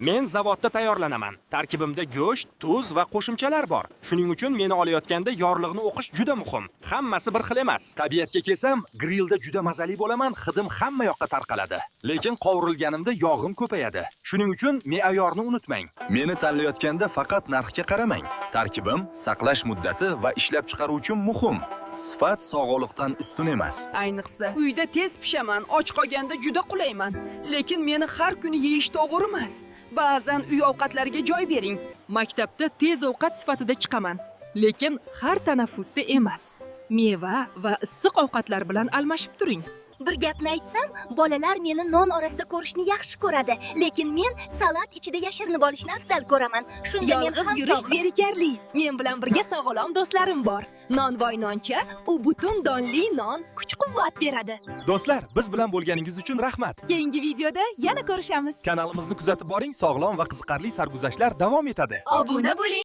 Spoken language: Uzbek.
Men zavodda tayyorlanaman. Tarkibimda go'sht, tuz va qo'shimchalar bor. Shuning uchun meni olayotganda yorliqni o'qish juda muhim. Hammasi bir xil emas. Tabiatga kelsam, grillda juda mazali bo'laman, hidim hamma yoqqa tarqaladi. Lekin qovurilganimda yog'im ko'payadi. Shuning uchun me'yorni unutmang. Meni tanlayotganda faqat narxga qaramang. Tarkibim, saqlash muddati va ishlab chiqaruvchi muhim. Sifat sog'liqdan ustun emas. Ayniqsa, uyda tez pishaman, och qolganda juda qulayman. Lekin meni har kuni yeyish to'g'ri emas. Ba'zan uy ovqatlariga joy bering. Maktabda tez ovqat sifatida chiqaman, lekin har tanaffusda emas. Meva va issiq ovqatlar bilan almashib turing. Bir gapni aytsam, bolalar meni non orasida ko'rishni yaxshi ko'radi, lekin men salat ichida yashirinib olishni afzal ko'raman. Shunda men Yolg'iz ham yurish zerikarli. Men bilan birga sog'lom do'stlarim bor. Nonvoy noncha, u butun donli non kuch-quvvat beradi. Do'stlar, biz bilan bo'lganingiz uchun rahmat. Keyingi videoda yana ko'rishamiz. Kanalimizni kuzatib boring, sog'lom va qiziqarli sarguzashtlar davom etadi. Obuna bo'ling.